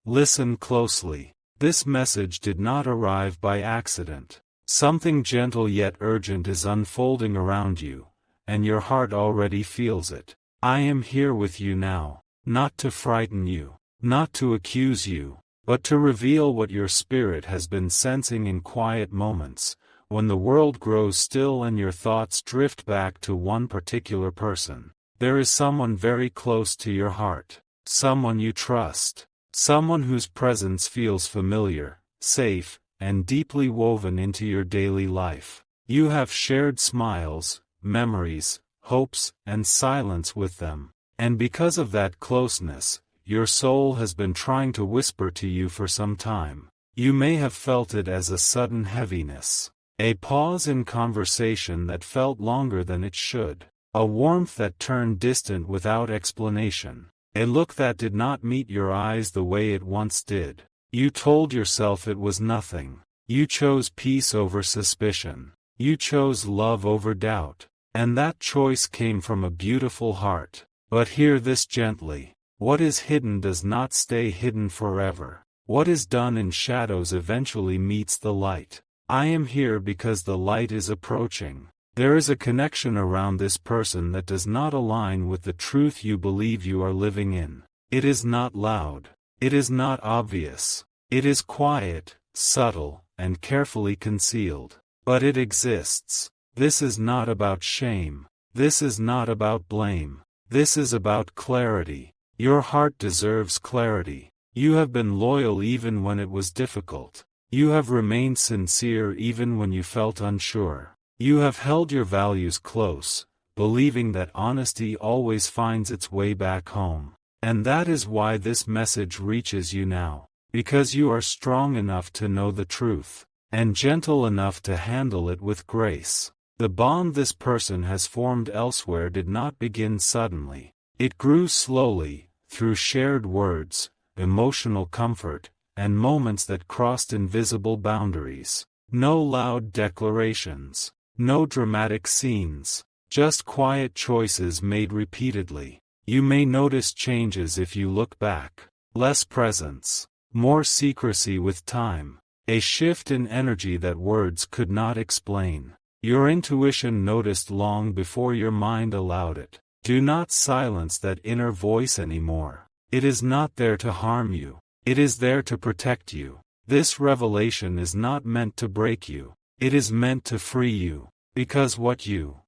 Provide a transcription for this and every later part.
Listen closely. This message did not arrive by accident. Something gentle yet urgent is unfolding around you, and your heart already feels it. I am here with you now, not to frighten you, not to accuse you, but to reveal what your spirit has been sensing in quiet moments, when the world grows still and your thoughts drift back to one particular person. There is someone very close to your heart, someone you trust, someone whose presence feels familiar, safe, and deeply woven into your daily life. You have shared smiles, memories, hopes, and silence with them, and because of that closeness, your soul has been trying to whisper to you for some time. You may have felt it as a sudden heaviness, a pause in conversation that felt longer than it should, a warmth that turned distant without explanation, a look that did not meet your eyes the way it once did. You told yourself it was nothing. You chose peace over suspicion. You chose love over doubt. And that choice came from a beautiful heart. But hear this gently. What is hidden does not stay hidden forever. What is done in shadows eventually meets the light. I am here because the light is approaching. There is a connection around this person that does not align with the truth you believe you are living in. It is not loud. It is not obvious. It is quiet, subtle, and carefully concealed. But it exists. This is not about shame. This is not about blame. This is about clarity. Your heart deserves clarity. You have been loyal even when it was difficult. You have remained sincere even when you felt unsure. You have held your values close, believing that honesty always finds its way back home. And that is why this message reaches you now. Because you are strong enough to know the truth, and gentle enough to handle it with grace. The bond this person has formed elsewhere did not begin suddenly. It grew slowly, through shared words, emotional comfort, and moments that crossed invisible boundaries. No loud declarations, no dramatic scenes, just quiet choices made repeatedly. You may notice changes if you look back. Less presence, more secrecy with time, a shift in energy that words could not explain. Your intuition noticed long before your mind allowed it. Do not silence that inner voice anymore. It is not there to harm you. It is there to protect you. This revelation is not meant to break you. It is meant to free you. Because what you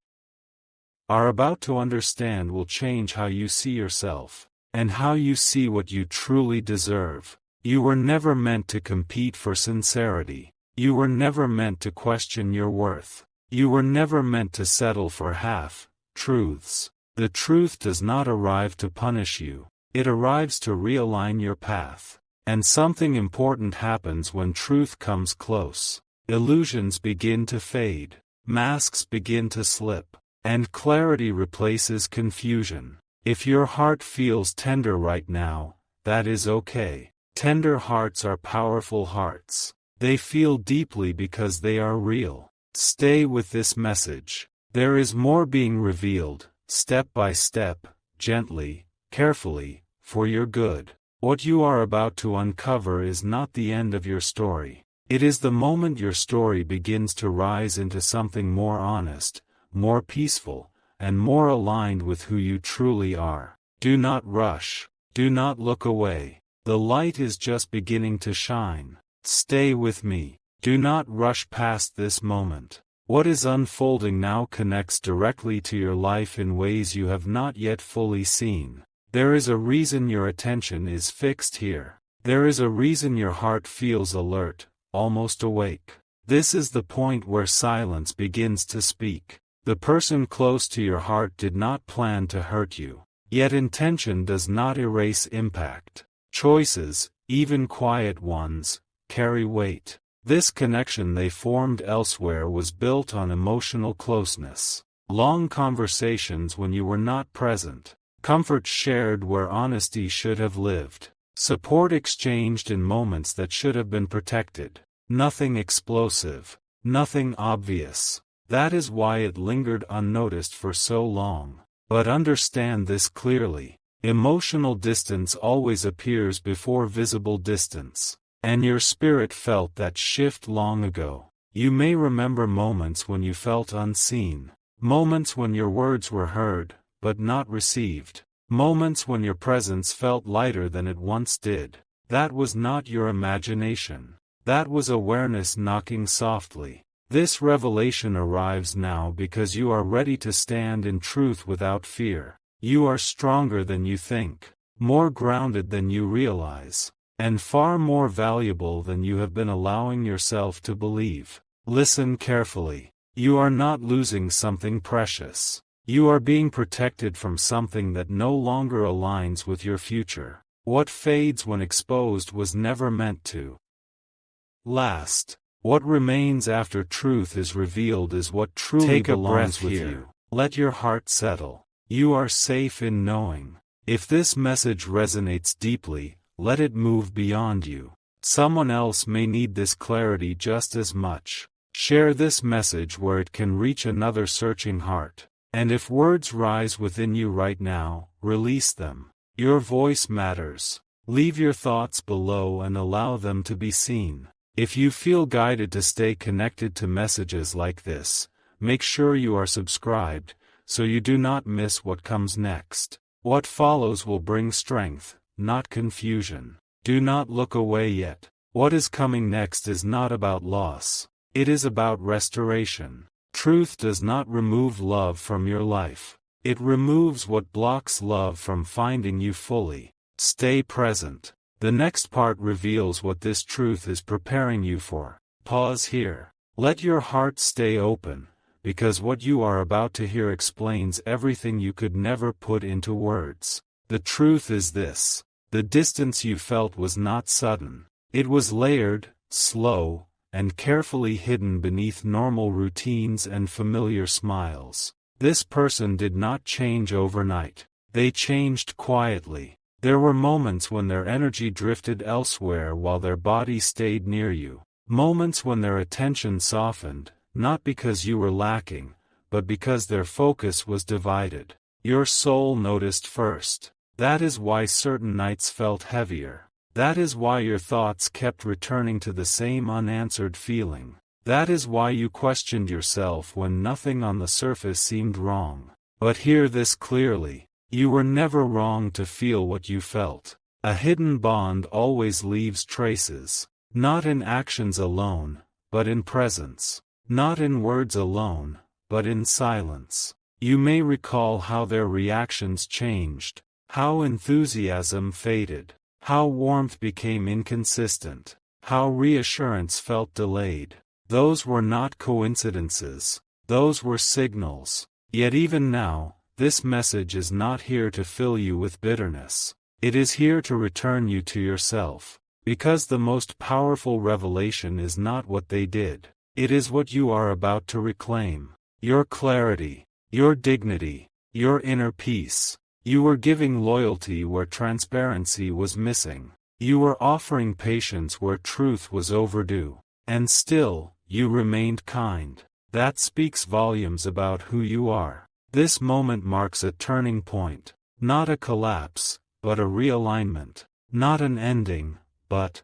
are about to understand will change how you see yourself, and how you see what you truly deserve. You were never meant to compete for sincerity. You were never meant to question your worth. You were never meant to settle for half-truths. The truth does not arrive to punish you. It arrives to realign your path. And something important happens when truth comes close. Illusions begin to fade. Masks begin to slip. And clarity replaces confusion. If your heart feels tender right now, that is okay. Tender hearts are powerful hearts. They feel deeply because they are real. Stay with this message. There is more being revealed, step by step, gently, carefully, for your good. What you are about to uncover is not the end of your story. It is the moment your story begins to rise into something more honest, more peaceful, and more aligned with who you truly are. Do not rush. Do not look away. The light is just beginning to shine. Stay with me. Do not rush past this moment. What is unfolding now connects directly to your life in ways you have not yet fully seen. There is a reason your attention is fixed here. There is a reason your heart feels alert, almost awake. This is the point where silence begins to speak. The person close to your heart did not plan to hurt you. Yet intention does not erase impact. Choices, even quiet ones, carry weight. This connection they formed elsewhere was built on emotional closeness. Long conversations when you were not present. Comfort shared where honesty should have lived. Support exchanged in moments that should have been protected. Nothing explosive. Nothing obvious. That is why it lingered unnoticed for so long. But understand this clearly. Emotional distance always appears before visible distance. And your spirit felt that shift long ago. You may remember moments when you felt unseen. Moments when your words were heard, but not received. Moments when your presence felt lighter than it once did. That was not your imagination. That was awareness knocking softly. This revelation arrives now because you are ready to stand in truth without fear. You are stronger than you think, more grounded than you realize, and far more valuable than you have been allowing yourself to believe. Listen carefully. You are not losing something precious. You are being protected from something that no longer aligns with your future. What fades when exposed was never meant to last. What remains after truth is revealed is what truly belongs with you. Let your heart settle. You are safe in knowing. If this message resonates deeply, let it move beyond you. Someone else may need this clarity just as much. Share this message where it can reach another searching heart. And if words rise within you right now, release them. Your voice matters. Leave your thoughts below and allow them to be seen. If you feel guided to stay connected to messages like this, make sure you are subscribed, so you do not miss what comes next. What follows will bring strength, not confusion. Do not look away yet. What is coming next is not about loss. It is about restoration. Truth does not remove love from your life. It removes what blocks love from finding you fully. Stay present. The next part reveals what this truth is preparing you for. Pause here. Let your heart stay open, because what you are about to hear explains everything you could never put into words. The truth is this: the distance you felt was not sudden. It was layered, slow, and carefully hidden beneath normal routines and familiar smiles. This person did not change overnight. They changed quietly. There were moments when their energy drifted elsewhere while their body stayed near you. Moments when their attention softened, not because you were lacking, but because their focus was divided. Your soul noticed first. That is why certain nights felt heavier. That is why your thoughts kept returning to the same unanswered feeling. That is why you questioned yourself when nothing on the surface seemed wrong. But hear this clearly. You were never wrong to feel what you felt. A hidden bond always leaves traces. Not in actions alone, but in presence. Not in words alone, but in silence. You may recall how their reactions changed, how enthusiasm faded, how warmth became inconsistent, how reassurance felt delayed. Those were not coincidences. Those were signals. Yet even now, this message is not here to fill you with bitterness. It is here to return you to yourself. Because the most powerful revelation is not what they did. It is what you are about to reclaim. Your clarity, your dignity, your inner peace. You were giving loyalty where transparency was missing. You were offering patience where truth was overdue. And still, you remained kind. That speaks volumes about who you are. This moment marks a turning point. Not a collapse, but a realignment. Not an ending, but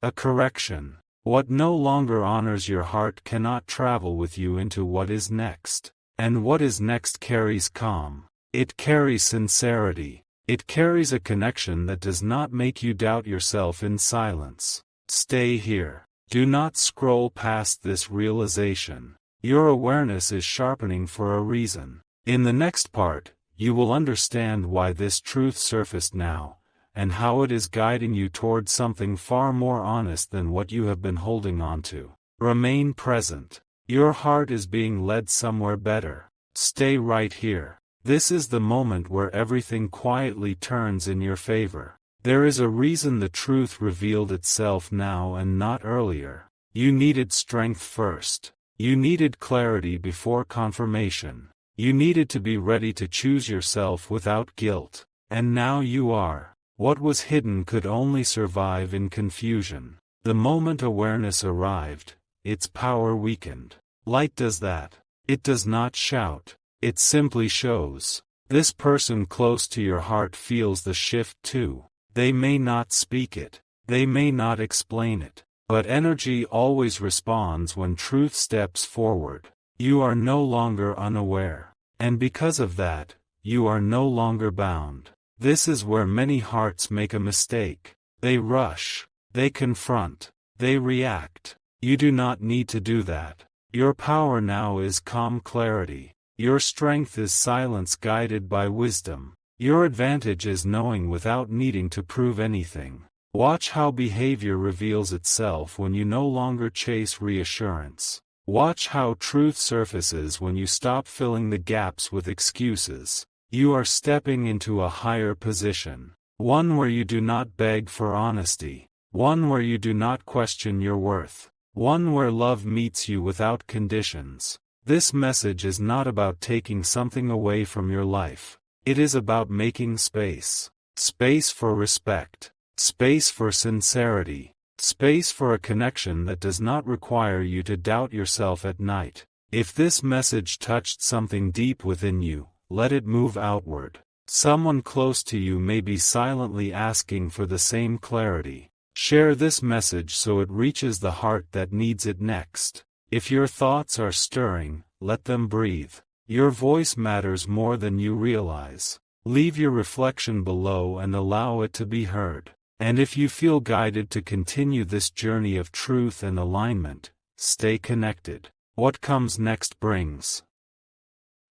a correction. What no longer honors your heart cannot travel with you into what is next. And what is next carries calm. It carries sincerity. It carries a connection that does not make you doubt yourself in silence. Stay here. Do not scroll past this realization. Your awareness is sharpening for a reason. In the next part, you will understand why this truth surfaced now, and how it is guiding you towards something far more honest than what you have been holding on to. Remain present. Your heart is being led somewhere better. Stay right here. This is the moment where everything quietly turns in your favor. There is a reason the truth revealed itself now and not earlier. You needed strength first. You needed clarity before confirmation. You needed to be ready to choose yourself without guilt. And now you are. What was hidden could only survive in confusion. The moment awareness arrived, its power weakened. Light does that. It does not shout. It simply shows. This person close to your heart feels the shift too. They may not speak it, they may not explain it, but energy always responds when truth steps forward. You are no longer unaware, and because of that, you are no longer bound. This is where many hearts make a mistake. They rush, they confront, they react. You do not need to do that. Your power now is calm clarity. Your strength is silence guided by wisdom. Your advantage is knowing without needing to prove anything. Watch how behavior reveals itself when you no longer chase reassurance. Watch how truth surfaces when you stop filling the gaps with excuses. You are stepping into a higher position, one where you do not beg for honesty, one where you do not question your worth, one where love meets you without conditions. This message is not about taking something away from your life. It is about making space. Space for respect. Space for sincerity. Space for a connection that does not require you to doubt yourself at night. If this message touched something deep within you, let it move outward. Someone close to you may be silently asking for the same clarity. Share this message so it reaches the heart that needs it next. If your thoughts are stirring, let them breathe. Your voice matters more than you realize. Leave your reflection below and allow it to be heard. And if you feel guided to continue this journey of truth and alignment, stay connected. What comes next brings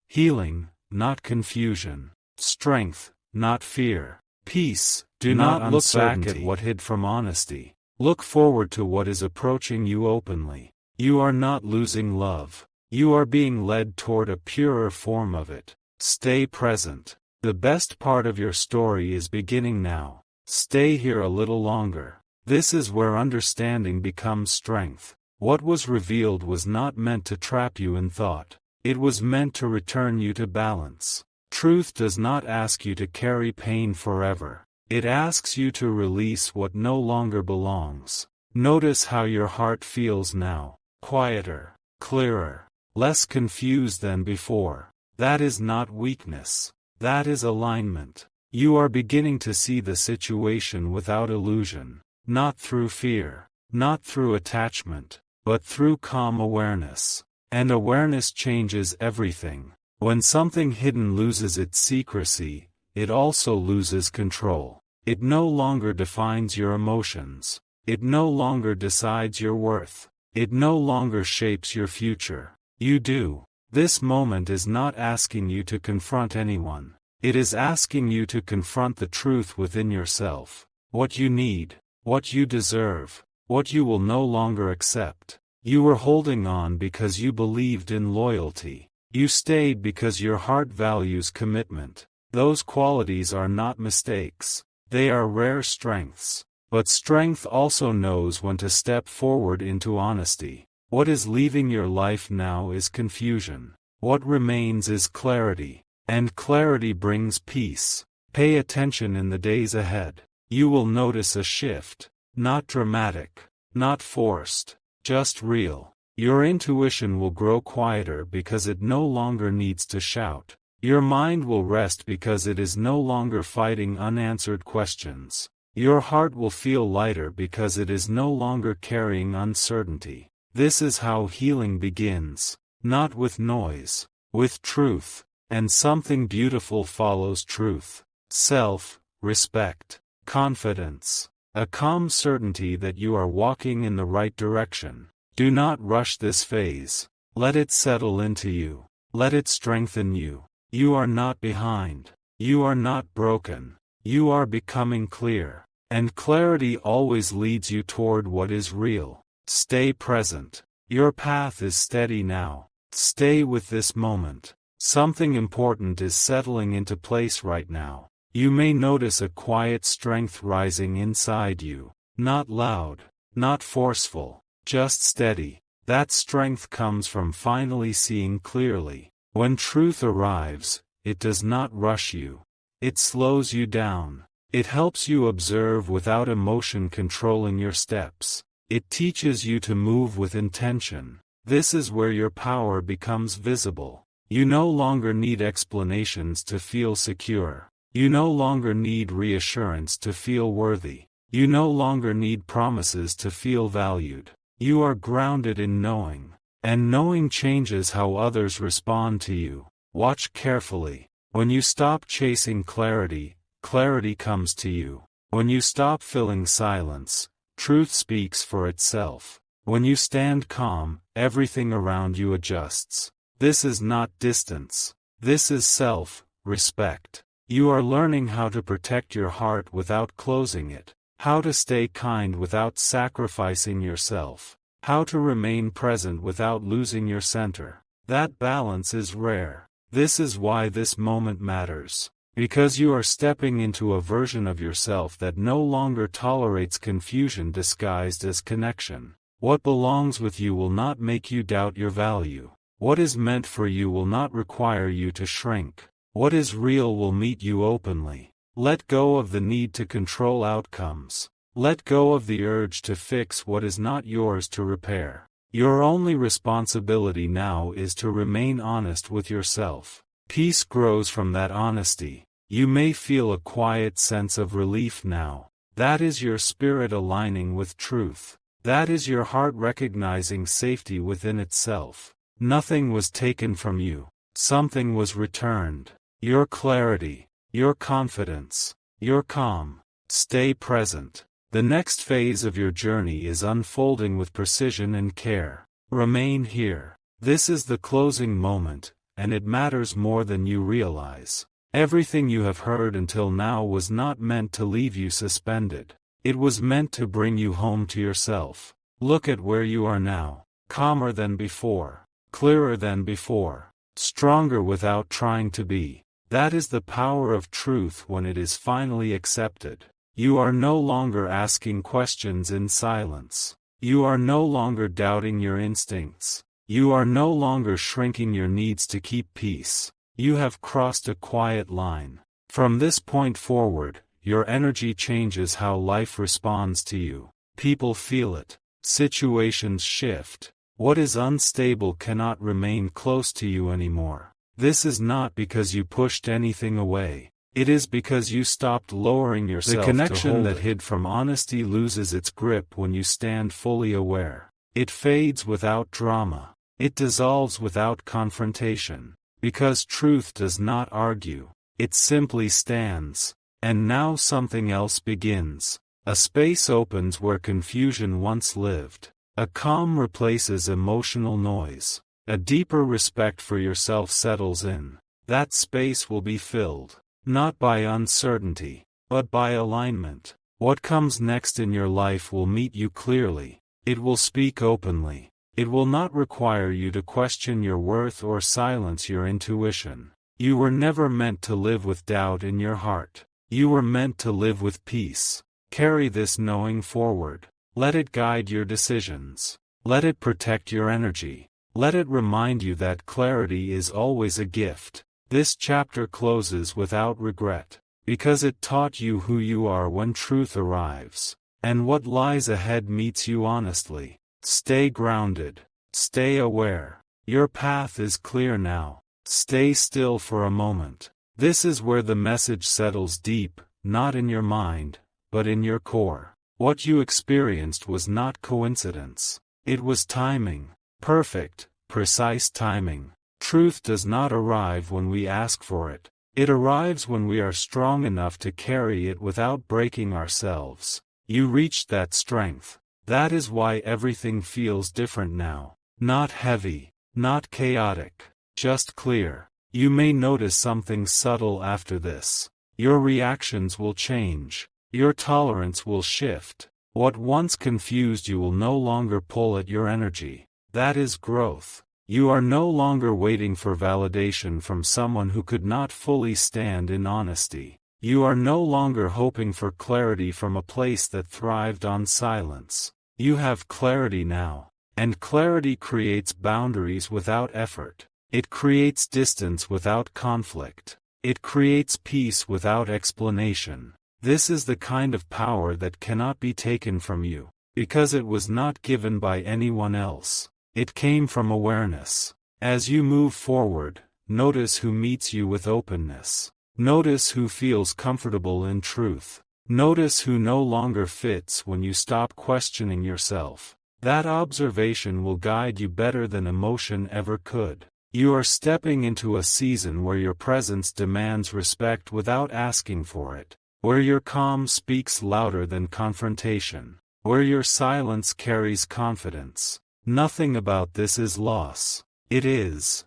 healing, not confusion. Strength, not fear. Peace. Do not look back at what hid from honesty. Look forward to what is approaching you openly. You are not losing love. You are being led toward a purer form of it. Stay present. The best part of your story is beginning now. Stay here a little longer. This is where understanding becomes strength. What was revealed was not meant to trap you in thought. It was meant to return you to balance. Truth does not ask you to carry pain forever. It asks you to release what no longer belongs. Notice how your heart feels now. Quieter, clearer, less confused than before. That is not weakness. That is alignment. You are beginning to see the situation without illusion. Not through fear, not through attachment, but through calm awareness. And awareness changes everything. When something hidden loses its secrecy, it also loses control. It no longer defines your emotions. It no longer decides your worth. It no longer shapes your future. You do. This moment is not asking you to confront anyone. It is asking you to confront the truth within yourself. What you need, what you deserve, what you will no longer accept. You were holding on because you believed in loyalty. You stayed because your heart values commitment. Those qualities are not mistakes. They are rare strengths. But strength also knows when to step forward into honesty. What is leaving your life now is confusion. What remains is clarity. And clarity brings peace. Pay attention in the days ahead. You will notice a shift. Not dramatic. Not forced. Just real. Your intuition will grow quieter because it no longer needs to shout. Your mind will rest because it is no longer fighting unanswered questions. Your heart will feel lighter because it is no longer carrying uncertainty. This is how healing begins. Not with noise. With truth. And something beautiful follows truth. Self-respect. Confidence. A calm certainty that you are walking in the right direction. Do not rush this phase. Let it settle into you. Let it strengthen you. You are not behind. You are not broken. You are becoming clear. And clarity always leads you toward what is real. Stay present. Your path is steady now. Stay with this moment. Something important is settling into place right now. You may notice a quiet strength rising inside you. Not loud. Not forceful. Just steady. That strength comes from finally seeing clearly. When truth arrives, it does not rush you. It slows you down. It helps you observe without emotion controlling your steps. It teaches you to move with intention. This is where your power becomes visible. You no longer need explanations to feel secure. You no longer need reassurance to feel worthy. You no longer need promises to feel valued. You are grounded in knowing. And knowing changes how others respond to you. Watch carefully. When you stop chasing clarity, clarity comes to you. When you stop filling silence, truth speaks for itself. When you stand calm, everything around you adjusts. This is not distance. This is self-respect. You are learning how to protect your heart without closing it, how to stay kind without sacrificing yourself, how to remain present without losing your center. That balance is rare. This is why this moment matters. Because you are stepping into a version of yourself that no longer tolerates confusion disguised as connection. What belongs with you will not make you doubt your value. What is meant for you will not require you to shrink. What is real will meet you openly. Let go of the need to control outcomes. Let go of the urge to fix what is not yours to repair. Your only responsibility now is to remain honest with yourself. Peace grows from that honesty. You may feel a quiet sense of relief now. That is your spirit aligning with truth. That is your heart recognizing safety within itself. Nothing was taken from you. Something was returned. Your clarity, your confidence, your calm. Stay present. The next phase of your journey is unfolding with precision and care. Remain here. This is the closing moment, and it matters more than you realize. Everything you have heard until now was not meant to leave you suspended. It was meant to bring you home to yourself. Look at where you are now. Calmer than before. Clearer than before. Stronger without trying to be. That is the power of truth when it is finally accepted. You are no longer asking questions in silence. You are no longer doubting your instincts. You are no longer shrinking your needs to keep peace. You have crossed a quiet line. From this point forward, your energy changes how life responds to you. People feel it. Situations shift. What is unstable cannot remain close to you anymore. This is not because you pushed anything away. It is because you stopped lowering yourself. The connection that hid from honesty loses its grip when you stand fully aware. It fades without drama. It dissolves without confrontation. Because truth does not argue. It simply stands. And now something else begins. A space opens where confusion once lived. A calm replaces emotional noise. A deeper respect for yourself settles in. That space will be filled, not by uncertainty, but by alignment. What comes next in your life will meet you clearly. It will speak openly. It will not require you to question your worth or silence your intuition. You were never meant to live with doubt in your heart. You were meant to live with peace. Carry this knowing forward. Let it guide your decisions. Let it protect your energy. Let it remind you that clarity is always a gift. This chapter closes without regret, because it taught you who you are when truth arrives, and what lies ahead meets you honestly. Stay grounded. Stay aware. Your path is clear now. Stay still for a moment. This is where the message settles deep, not in your mind, but in your core. What you experienced was not coincidence. It was timing. Perfect, precise timing. Truth does not arrive when we ask for it. It arrives when we are strong enough to carry it without breaking ourselves. You reached that strength. That is why everything feels different now. Not heavy, not chaotic, just clear. You may notice something subtle after this. Your reactions will change. Your tolerance will shift. What once confused you will no longer pull at your energy. That is growth. You are no longer waiting for validation from someone who could not fully stand in honesty. You are no longer hoping for clarity from a place that thrived on silence. You have clarity now. And clarity creates boundaries without effort. It creates distance without conflict. It creates peace without explanation. This is the kind of power that cannot be taken from you, because it was not given by anyone else. It came from awareness. As you move forward, Notice who meets you with openness. Notice who feels comfortable in truth. Notice who no longer fits when you stop questioning yourself. That observation will guide you better than emotion ever could. You are stepping into a season where your presence demands respect without asking for it, where your calm speaks louder than confrontation, where your silence carries confidence. Nothing about this is loss. It is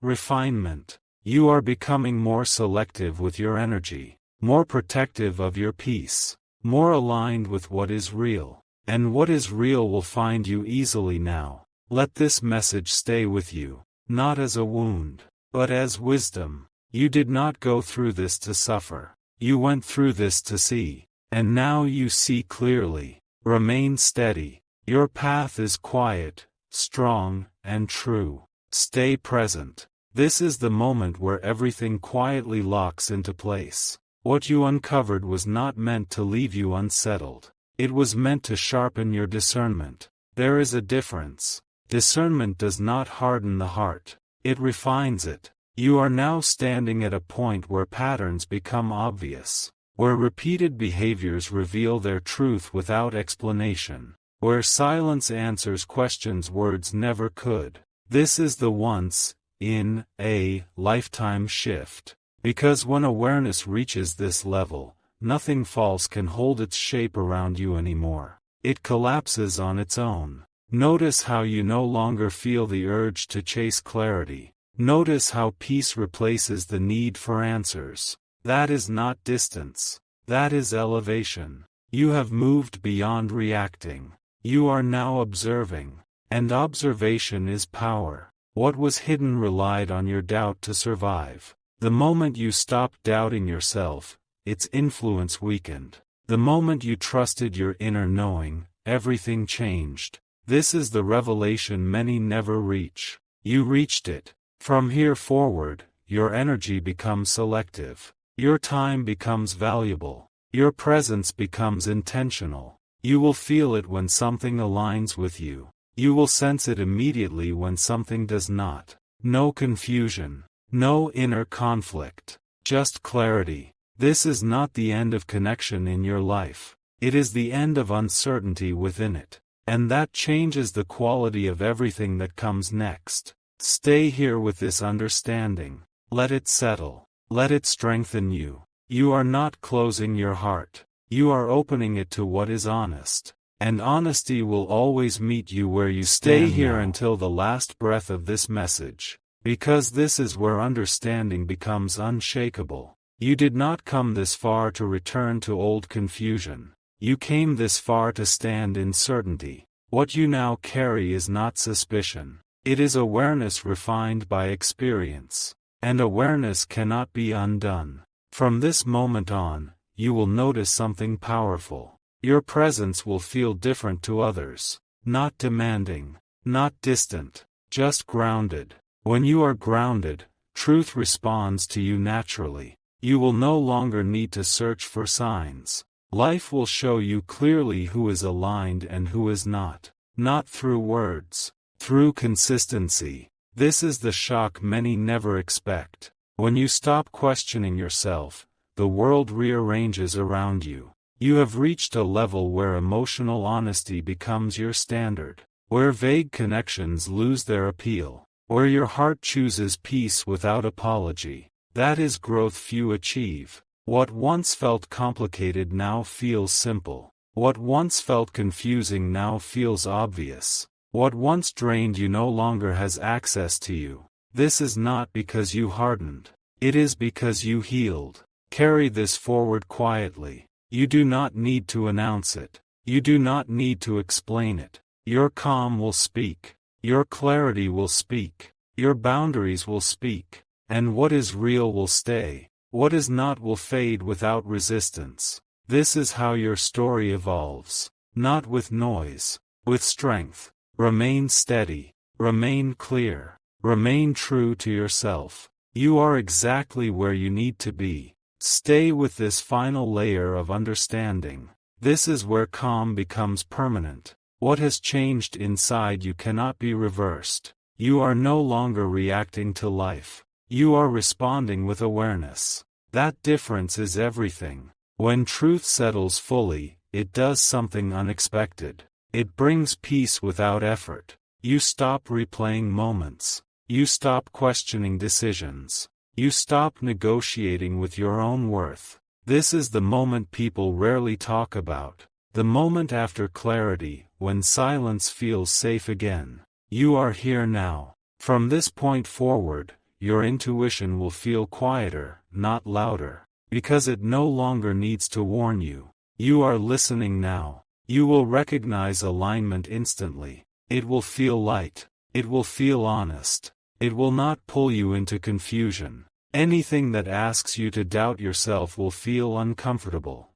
refinement. You are becoming more selective with your energy, more protective of your peace, more aligned with what is real. And what is real will find you easily now. Let this message stay with you, not as a wound, but as wisdom. You did not go through this to suffer. You went through this to see. And now you see clearly. Remain steady. Your path is quiet, strong, and true. Stay present. This is the moment where everything quietly locks into place. What you uncovered was not meant to leave you unsettled. It was meant to sharpen your discernment. There is a difference. Discernment does not harden the heart. It refines it. You are now standing at a point where patterns become obvious, where repeated behaviors reveal their truth without explanation, where silence answers questions words never could. This is the once-in-a-lifetime shift. Because when awareness reaches this level, nothing false can hold its shape around you anymore. It collapses on its own. Notice how you no longer feel the urge to chase clarity. Notice how peace replaces the need for answers. That is not distance. That is elevation. You have moved beyond reacting. You are now observing. And observation is power. What was hidden relied on your doubt to survive. The moment you stopped doubting yourself, its influence weakened. The moment you trusted your inner knowing, everything changed. This is the revelation many never reach. You reached it. From here forward, your energy becomes selective. Your time becomes valuable. Your presence becomes intentional. You will feel it when something aligns with you. You will sense it immediately when something does not. No confusion. No inner conflict. Just clarity. This is not the end of connection in your life. It is the end of uncertainty within it. And that changes the quality of everything that comes next. Stay here with this understanding. Let it settle. Let it strengthen you. You are not closing your heart. You are opening it to what is honest. And honesty will always meet you where you stand. Stay here until the last breath of this message. Because this is where understanding becomes unshakable. You did not come this far to return to old confusion. You came this far to stand in certainty. What you now carry is not suspicion. It is awareness refined by experience. And awareness cannot be undone. From this moment on, you will notice something powerful. Your presence will feel different to others. Not demanding. Not distant. Just grounded. When you are grounded, truth responds to you naturally. You will no longer need to search for signs. Life will show you clearly who is aligned and who is not. Not through words. Through consistency. This is the shock many never expect. When you stop questioning yourself, the world rearranges around you. You have reached a level where emotional honesty becomes your standard. Where vague connections lose their appeal. Where your heart chooses peace without apology. That is growth few achieve. What once felt complicated now feels simple. What once felt confusing now feels obvious. What once drained you no longer has access to you. This is not because you hardened. It is because you healed. Carry this forward quietly. You do not need to announce it. You do not need to explain it. Your calm will speak. Your clarity will speak. Your boundaries will speak. And what is real will stay. What is not will fade without resistance. This is how your story evolves. Not with noise. With strength. Remain steady. Remain clear. Remain true to yourself. You are exactly where you need to be. Stay with this final layer of understanding. This is where calm becomes permanent. What has changed inside you cannot be reversed. You are no longer reacting to life. You are responding with awareness. That difference is everything. When truth settles fully, it does something unexpected. It brings peace without effort. You stop replaying moments. You stop questioning decisions. You stop negotiating with your own worth. This is the moment people rarely talk about. The moment after clarity, when silence feels safe again. You are here now. From this point forward, your intuition will feel quieter, not louder, because it no longer needs to warn you. You are listening now. You will recognize alignment instantly. It will feel light. It will feel honest. It will not pull you into confusion. Anything that asks you to doubt yourself will feel uncomfortable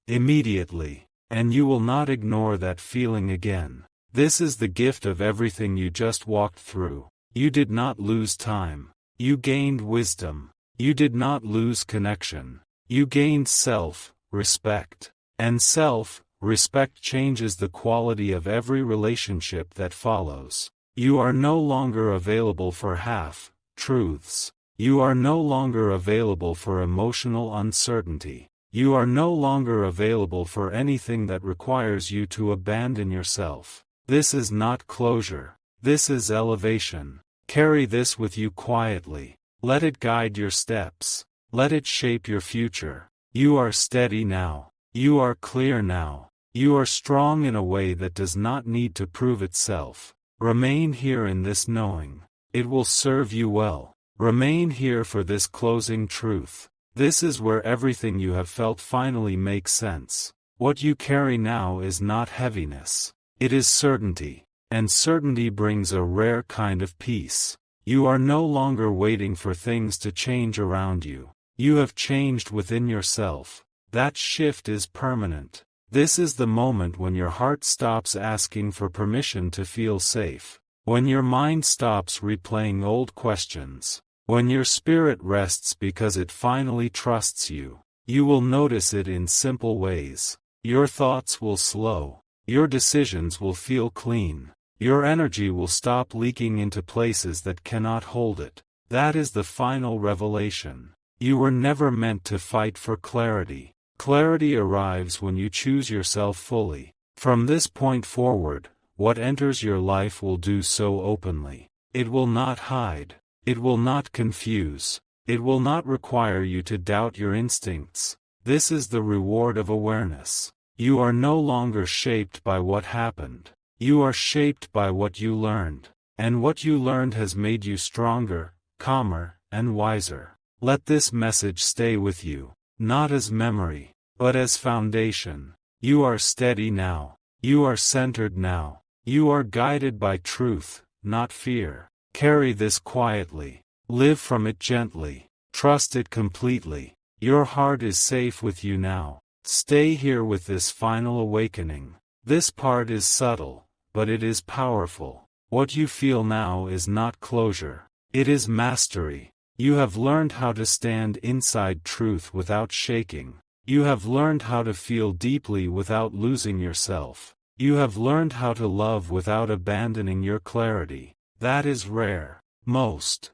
immediately, and you will not ignore that feeling again. This is the gift of everything you just walked through. You did not lose time. You gained wisdom. You did not lose connection. You gained self-respect. And self-respect changes the quality of every relationship that follows. You are no longer available for half-truths. You are no longer available for emotional uncertainty. You are no longer available for anything that requires you to abandon yourself. This is not closure. This is elevation. Carry this with you quietly. Let it guide your steps. Let it shape your future. You are steady now. You are clear now. You are strong in a way that does not need to prove itself. Remain here in this knowing. It will serve you well. Remain here for this closing truth. This is where everything you have felt finally makes sense. What you carry now is not heaviness. It is certainty. And certainty brings a rare kind of peace. You are no longer waiting for things to change around you. You have changed within yourself. That shift is permanent. This is the moment when your heart stops asking for permission to feel safe. When your mind stops replaying old questions. When your spirit rests because it finally trusts you. You will notice it in simple ways. Your thoughts will slow. Your decisions will feel clean. Your energy will stop leaking into places that cannot hold it. That is the final revelation. You were never meant to fight for clarity. Clarity arrives when you choose yourself fully. From this point forward, what enters your life will do so openly. It will not hide. It will not confuse. It will not require you to doubt your instincts. This is the reward of awareness. You are no longer shaped by what happened. You are shaped by what you learned. And what you learned has made you stronger, calmer, and wiser. Let this message stay with you, not as memory, but as foundation. You are steady now. You are centered now. You are guided by truth, not fear. Carry this quietly. Live from it gently. Trust it completely. Your heart is safe with you now. Stay here with this final awakening. This part is subtle, but it is powerful. What you feel now is not closure. It is mastery. You have learned how to stand inside truth without shaking. You have learned how to feel deeply without losing yourself. You have learned how to love without abandoning your clarity. That is rare. Most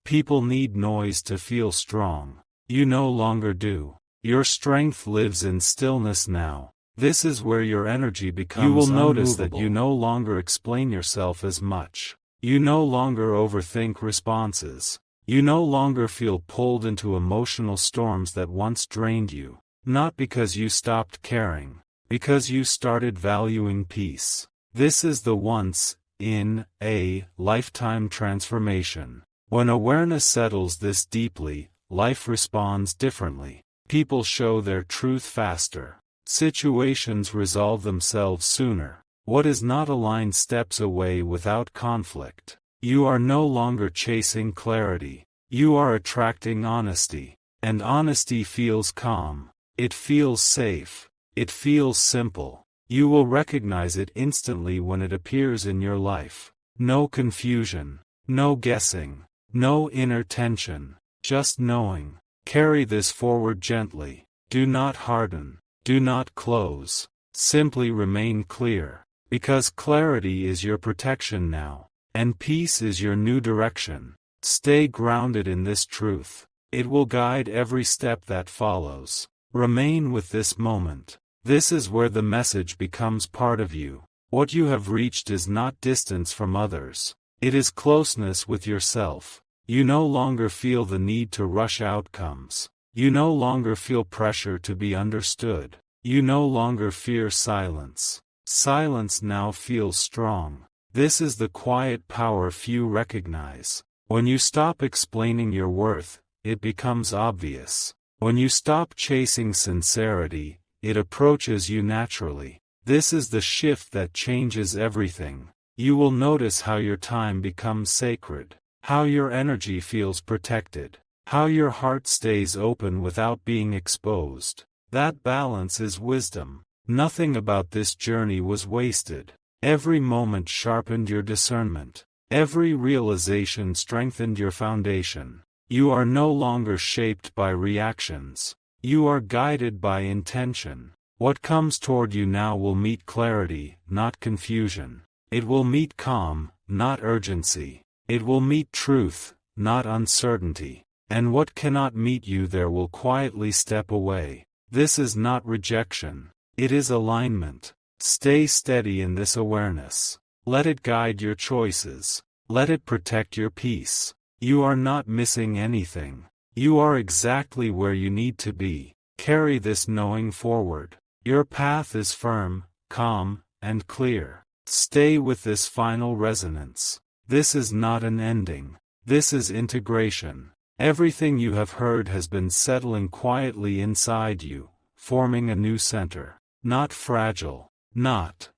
people need noise to feel strong. You no longer do. Your strength lives in stillness now. This is where your energy becomes unmovable. You will notice that you no longer explain yourself as much. You no longer overthink responses. You no longer feel pulled into emotional storms that once drained you. Not because you stopped caring, because you started valuing peace. This is the once in a lifetime transformation. When awareness settles this deeply, life responds differently. People show their truth faster. Situations resolve themselves sooner. What is not aligned steps away without conflict. You are no longer chasing clarity. You are attracting honesty. And honesty feels calm. It feels safe. It feels simple. You will recognize it instantly when it appears in your life. No confusion. No guessing. No inner tension. Just knowing. Carry this forward gently. Do not harden. Do not close. Simply remain clear. Because clarity is your protection now. and peace is your new direction. Stay grounded in this truth. It will guide every step that follows. Remain with this moment. This is where the message becomes part of you. What you have reached is not distance from others. It is closeness with yourself. You no longer feel the need to rush outcomes. You no longer feel pressure to be understood. You no longer fear silence. Silence now feels strong. This is the quiet power few recognize. When you stop explaining your worth, it becomes obvious. When you stop chasing sincerity, it approaches you naturally. This is the shift that changes everything. You will notice how your time becomes sacred, how your energy feels protected, how your heart stays open without being exposed. That balance is wisdom. Nothing about this journey was wasted. Every moment sharpened your discernment. Every realization strengthened your foundation. You are no longer shaped by reactions. You are guided by intention. What comes toward you now will meet clarity, not confusion. It will meet calm, not urgency. It will meet truth, not uncertainty. And what cannot meet you there will quietly step away. This is not rejection. It is alignment. Stay steady in this awareness. Let it guide your choices. Let it protect your peace. You are not missing anything. You are exactly where you need to be. Carry this knowing forward. Your path is firm, calm, and clear. Stay with this final resonance. This is not an ending. This is integration. Everything you have heard has been settling quietly inside you, forming a new center. Not fragile. Not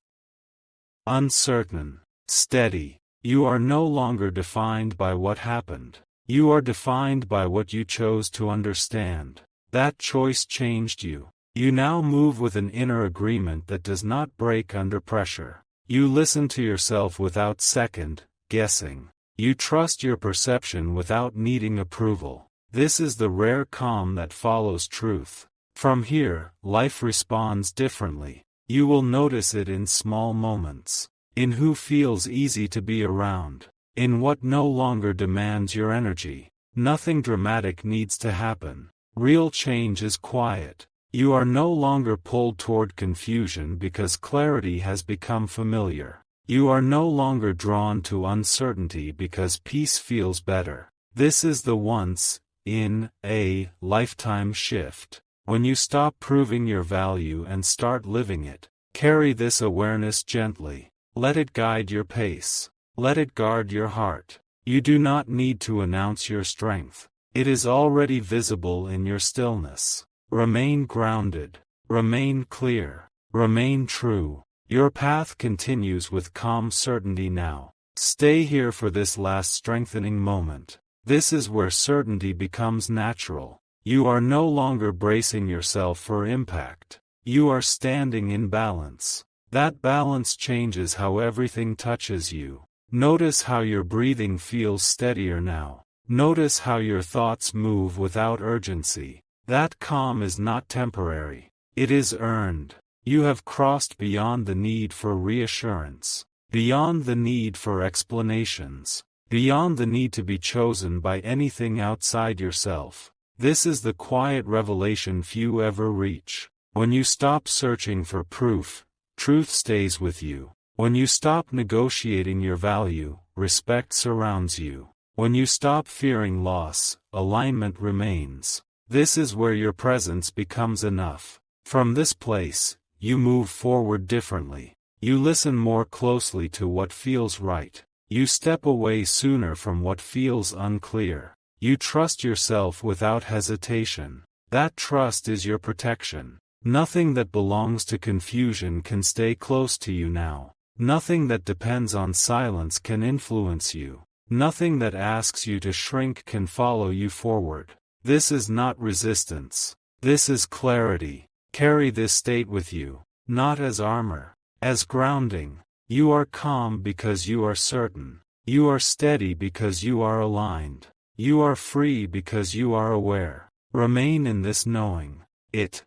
uncertain. Steady. You are no longer defined by what happened. You are defined by what you chose to understand. That choice changed you. You now move with an inner agreement that does not break under pressure. You listen to yourself without second guessing. You trust your perception without needing approval. This is the rare calm that follows truth. From here, life responds differently. You will notice it in small moments. In who feels easy to be around. In what no longer demands your energy. Nothing dramatic needs to happen. Real change is quiet. You are no longer pulled toward confusion because clarity has become familiar. You are no longer drawn to uncertainty because peace feels better. This is the once in a lifetime shift. When you stop proving your value and start living it, carry this awareness gently. Let it guide your pace. Let it guard your heart. You do not need to announce your strength. It is already visible in your stillness. Remain grounded. Remain clear. Remain true. Your path continues with calm certainty now. Stay here for this last strengthening moment. This is where certainty becomes natural. You are no longer bracing yourself for impact. You are standing in balance. That balance changes how everything touches you. Notice how your breathing feels steadier now. Notice how your thoughts move without urgency. That calm is not temporary. It is earned. You have crossed beyond the need for reassurance, beyond the need for explanations, beyond the need to be chosen by anything outside yourself. This is the quiet revelation few ever reach. When you stop searching for proof, truth stays with you. When you stop negotiating your value, respect surrounds you. When you stop fearing loss, alignment remains. This is where your presence becomes enough. From this place, you move forward differently. You listen more closely to what feels right. You step away sooner from what feels unclear. You trust yourself without hesitation. That trust is your protection. Nothing that belongs to confusion can stay close to you now. Nothing that depends on silence can influence you. Nothing that asks you to shrink can follow you forward. This is not resistance. This is clarity. Carry this state with you, not as armor, as grounding. You are calm because you are certain. You are steady because you are aligned. You are free because you are aware. Remain in this knowing. It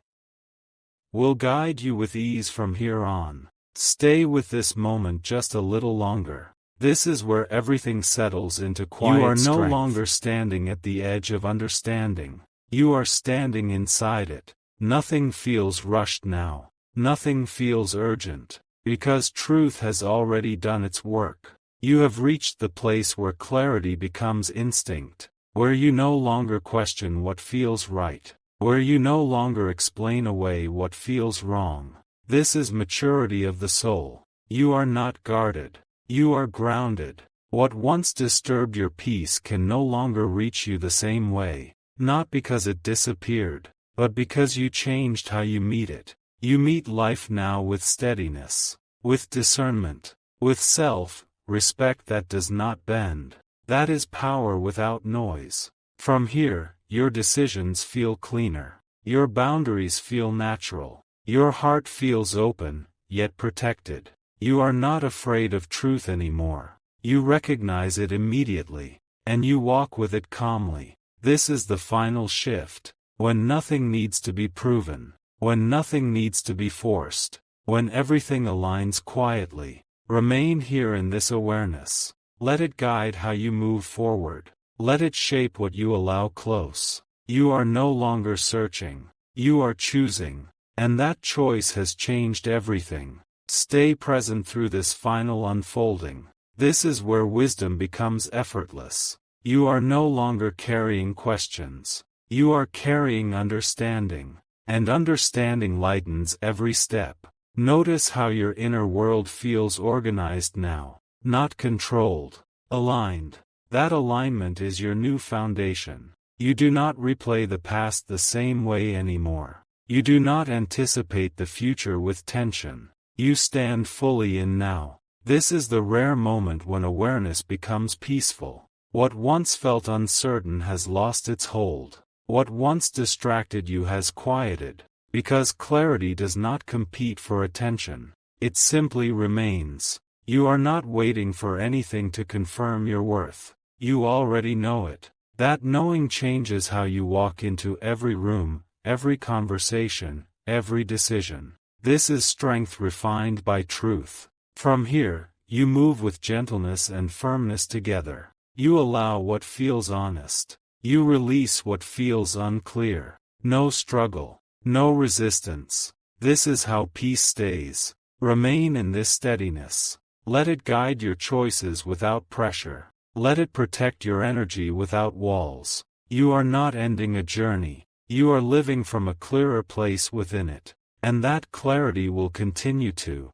will guide you with ease from here on. Stay with this moment just a little longer. This is where everything settles into quiet. You are no longer standing at the edge of understanding. You are standing inside it. Nothing feels rushed now. Nothing feels urgent. Because truth has already done its work. You have reached the place where clarity becomes instinct. Where you no longer question what feels right. Where you no longer explain away what feels wrong. This is maturity of the soul. You are not guarded. You are grounded. What once disturbed your peace can no longer reach you the same way, not because it disappeared, but because you changed how you meet it. You meet life now with steadiness, with discernment, with self-respect that does not bend. That is power without noise. From here, your decisions feel cleaner. Your boundaries feel natural. Your heart feels open, yet protected. You are not afraid of truth anymore. You recognize it immediately, and you walk with it calmly. This is the final shift, when nothing needs to be proven, when nothing needs to be forced, when everything aligns quietly. Remain here in this awareness. Let it guide how you move forward. Let it shape what you allow close. You are no longer searching. You are choosing, and that choice has changed everything. Stay present through this final unfolding. This is where wisdom becomes effortless. You are no longer carrying questions. You are carrying understanding. And understanding lightens every step. Notice how your inner world feels organized now, not controlled, aligned. That alignment is your new foundation. You do not replay the past the same way anymore. You do not anticipate the future with tension. You stand fully in now. This is the rare moment when awareness becomes peaceful. What once felt uncertain has lost its hold. What once distracted you has quieted. Because clarity does not compete for attention. It simply remains. You are not waiting for anything to confirm your worth. You already know it. That knowing changes how you walk into every room, every conversation, every decision. This is strength refined by truth. From here, you move with gentleness and firmness together. You allow what feels honest. You release what feels unclear. No struggle. No resistance. This is how peace stays. Remain in this steadiness. Let it guide your choices without pressure. Let it protect your energy without walls. You are not ending a journey. You are living from a clearer place within it. And that clarity will continue to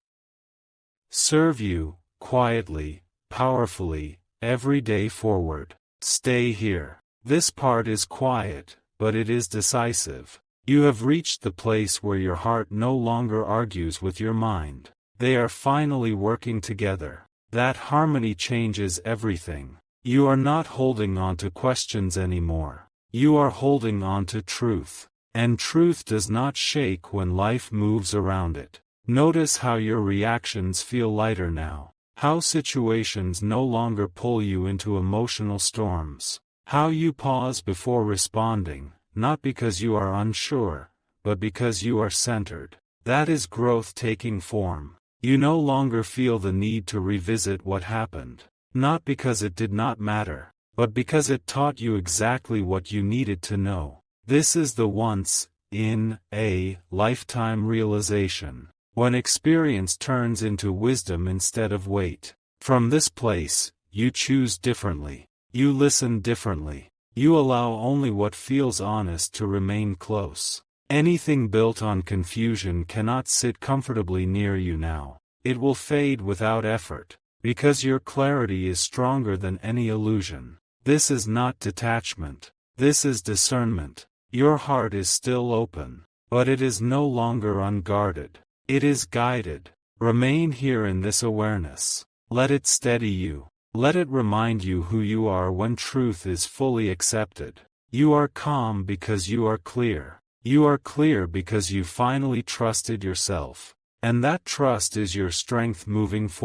serve you, quietly, powerfully, every day forward. Stay here. This part is quiet, but it is decisive. You have reached the place where your heart no longer argues with your mind. They are finally working together. That harmony changes everything. You are not holding on to questions anymore. You are holding on to truth. And truth does not shake when life moves around it. Notice how your reactions feel lighter now. How situations no longer pull you into emotional storms. How you pause before responding, not because you are unsure, but because you are centered. That is growth taking form. You no longer feel the need to revisit what happened. Not because it did not matter, but because it taught you exactly what you needed to know. This is the once-in-a-lifetime realization, when experience turns into wisdom instead of weight. From this place, you choose differently. You listen differently. You allow only what feels honest to remain close. Anything built on confusion cannot sit comfortably near you now. It will fade without effort, because your clarity is stronger than any illusion. This is not detachment. This is discernment. Your heart is still open, but it is no longer unguarded. It is guided. Remain here in this awareness. Let it steady you. Let it remind you who you are when truth is fully accepted. You are calm because you are clear. You are clear because you finally trusted yourself. And that trust is your strength moving forward.